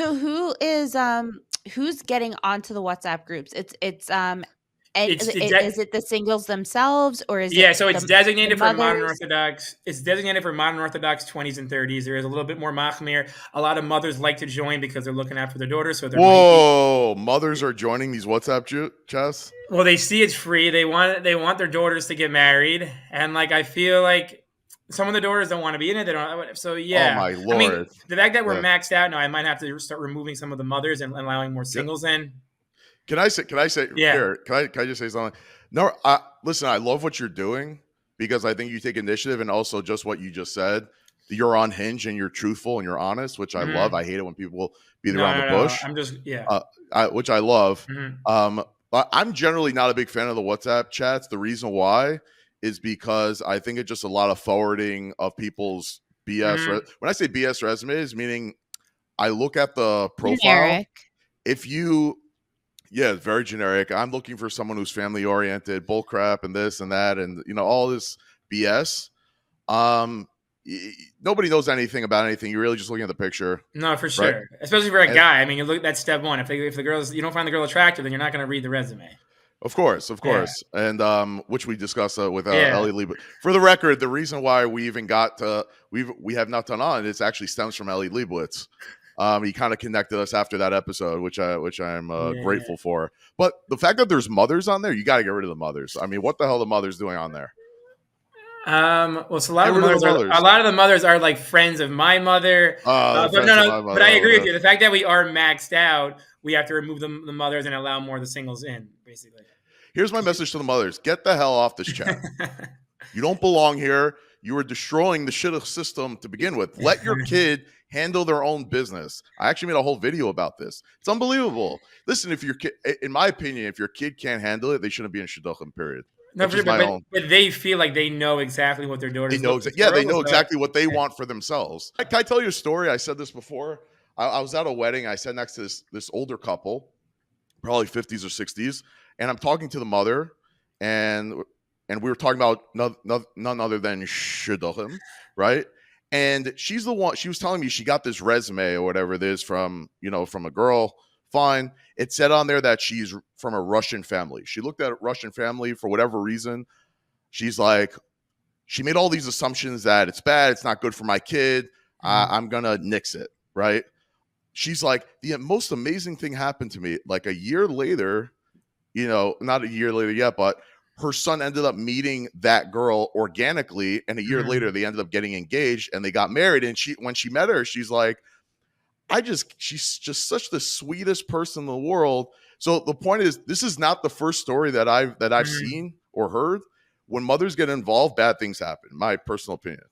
So who's getting onto the WhatsApp groups? And It's is it the singles themselves, or is Yeah, it so it's the designated for modern mothers? Orthodox. It's designated for modern Orthodox 20s and 30s. There is a little bit more machmir. A lot of mothers like to join because they're looking out for their daughters, so there might be. Whoa, mothers are joining these WhatsApp chats. Well, they see it's free. They want their daughters to get married, and like I feel like some of the daughters don't want to be in it. They don't. So Oh yeah, my I mean lord. the fact that we're Yeah. maxed out now, I might have to start removing some of the mothers and allowing more Can, singles in. can I say? Can I say Yeah. here? Can I just say something? No, listen. I love what you're doing because I think you take initiative, and also just what you just said. You're unhinged and you're truthful and you're honest, which I love. Hmm. I hate it when people beat No, around the no, no. bush. I'm just yeah. Which I love. Hmm. But I'm generally not a big fan of the WhatsApp chats. The reason why is because I think it's just a lot of forwarding of people's BS. Hmm. When I say BS resumes, meaning I look at the profile. Generic. If you, yeah, it's very generic. I'm looking for someone who's family oriented, bull crap, and this and that, and all this BS. Um, Nobody knows anything about anything. You're really just looking at the picture, No, for right? sure. Especially for a And guy. I mean, you look that's step one. If the girl's you don't find the girl attractive, then you're not going to read the resume. of course, of Yeah. course, and which we discussed with Yeah. Ellie Lee. But for the record, the reason why we even got to we have not done on it actually stems from Ellie Leibowitz. He kind of connected us after that episode, which I'm Yeah. grateful for. But the fact that there's mothers on there, you got to get rid of the mothers. I mean, what the hell are the mothers doing on there? Well, so Get rid of the mothers. a lot of the mothers are like friends of my mother. But Friends no, of no. my But mother. I agree with you. The fact that we are maxed out, we have to remove the mothers and allow more of the singles in, basically. Here's my message to the mothers: get the hell off this chat. You don't belong here. You are destroying the shidduch system to begin with. Let your kid handle their own business. I actually made a whole video about this. It's unbelievable. Listen, if your kid, in my opinion, if your kid can't handle it, they shouldn't be in shidduchim. Period. No, That's for just sure, my own. but they feel like they know exactly what their They daughter's know, looking yeah, for. they know So, exactly what they want for themselves. Can I tell you a story? I said this before. I was at a wedding. I sat next to this older couple, probably 50s or 60s, and I'm talking to the mother, and we were talking about none other than shidduchim, right? And she's the one. She was telling me she got this resume or whatever it is from from a girl. Fine. It said on there that she's from a Russian family. She looked at a Russian family for whatever reason. She's like, she made all these assumptions that it's bad, it's not good for my kid. I'm gonna nix it, right? She's like, the most amazing thing happened to me. Like a year later, not a year later yet, but her son ended up meeting that girl organically, and a year later they ended up getting engaged and they got married. And when she met her, she's like, she's just such the sweetest person in the world. So the point is, this is not the first story that I've seen or heard. When mothers get involved, bad things happen. My personal opinion.